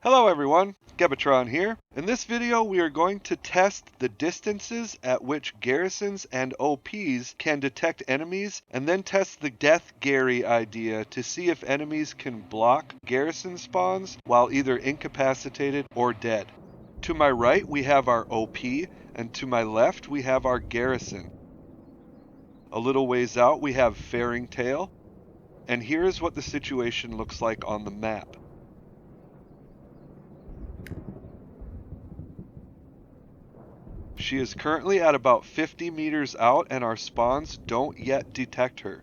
Hello everyone, Gebatron here. In this video we are going to test the distances at which garrisons and OPs can detect enemies and then test the Death Garry idea to see if enemies can block garrison spawns while either incapacitated or dead. To my right we have our OP and to my left we have our garrison. A little ways out we have Fairing Tail, and here is what the situation looks like on the map. She is currently at about 50 meters out and our spawns don't yet detect her.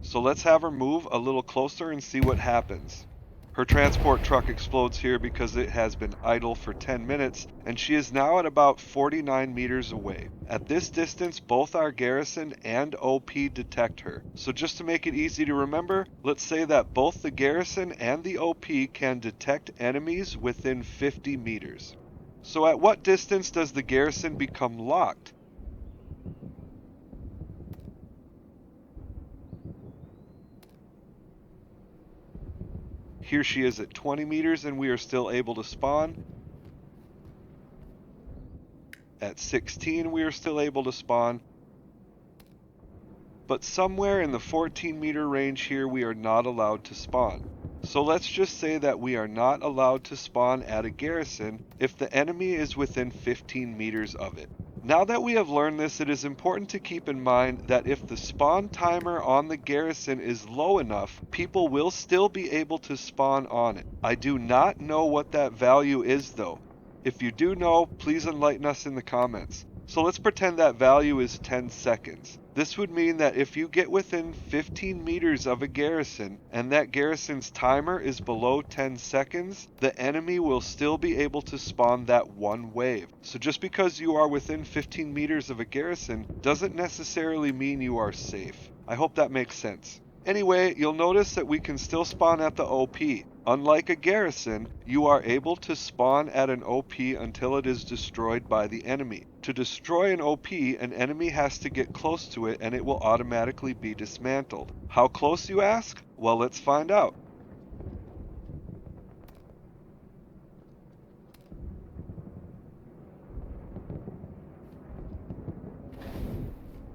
So let's have her move a little closer and see what happens. Her transport truck explodes here because it has been idle for 10 minutes and she is now at about 49 meters away. At this distance, both our garrison and OP detect her. So just to make it easy to remember, let's say that both the garrison and the OP can detect enemies within 50 meters. So at what distance does the garrison become locked? Here she is at 20 meters and we are still able to spawn. At 16 we are still able to spawn. But somewhere in the 14 meter range here we are not allowed to spawn. So let's just say that we are not allowed to spawn at a garrison if the enemy is within 15 meters of it. Now that we have learned this, it is important to keep in mind that if the spawn timer on the garrison is low enough, people will still be able to spawn on it. I do not know what that value is though. If you do know, please enlighten us in the comments. So let's pretend that value is 10 seconds. This would mean that if you get within 15 meters of a garrison and that garrison's timer is below 10 seconds, the enemy will still be able to spawn that one wave. So just because you are within 15 meters of a garrison doesn't necessarily mean you are safe. I hope that makes sense. Anyway, you'll notice that we can still spawn at the OP. Unlike a garrison, you are able to spawn at an OP until it is destroyed by the enemy. To destroy an OP, an enemy has to get close to it and it will automatically be dismantled. How close, you ask? Well, let's find out.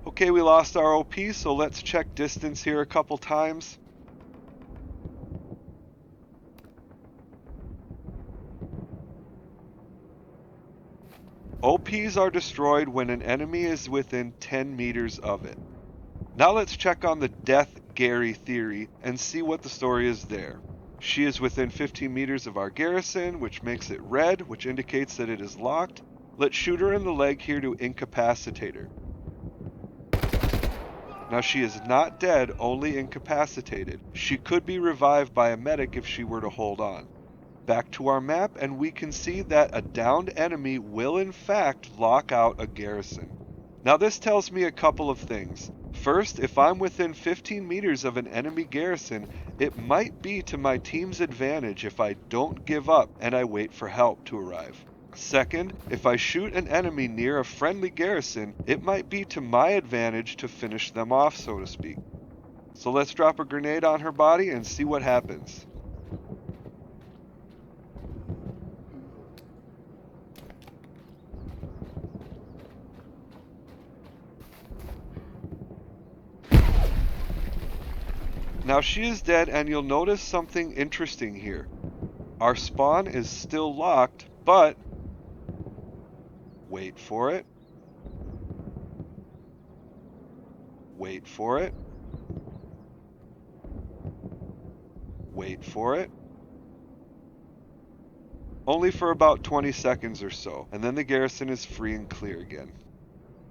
Okay, we lost our OP, so let's check distance here a couple times. OPs are destroyed when an enemy is within 10 meters of it. Now let's check on the Death Garry theory and see what the story is there. She is within 15 meters of our garrison, which makes it red, which indicates that it is locked. Let's shoot her in the leg here to incapacitate her. Now she is not dead, only incapacitated. She could be revived by a medic if she were to hold on. Back to our map and we can see that a downed enemy will in fact lock out a garrison. Now this tells me a couple of things. First, if I'm within 15 meters of an enemy garrison, it might be to my team's advantage if I don't give up and I wait for help to arrive. Second, if I shoot an enemy near a friendly garrison, it might be to my advantage to finish them off, so to speak. So let's drop a grenade on her body and see what happens. Now she is dead and you'll notice something interesting here. Our spawn is still locked, but wait for it. Wait for it. Wait for it. Only for about 20 seconds or so, and then the garrison is free and clear again.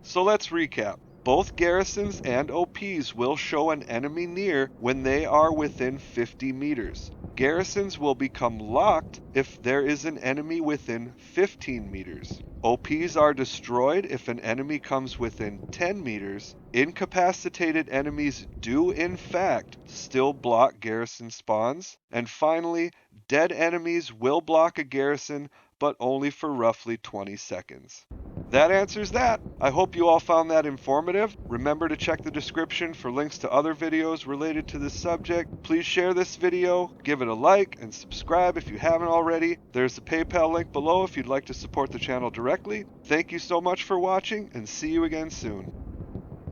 So let's recap. Both garrisons and OPs will show an enemy near when they are within 50 meters. Garrisons will become locked if there is an enemy within 15 meters. OPs are destroyed if an enemy comes within 10 meters. Incapacitated enemies do in fact still block garrison spawns. And finally, dead enemies will block a garrison, but only for roughly 20 seconds. That answers that. I hope you all found that informative. Remember to check the description for links to other videos related to this subject. Please share this video, give it a like, and subscribe if you haven't already. There's a PayPal link below if you'd like to support the channel directly. Thank you so much for watching, and see you again soon.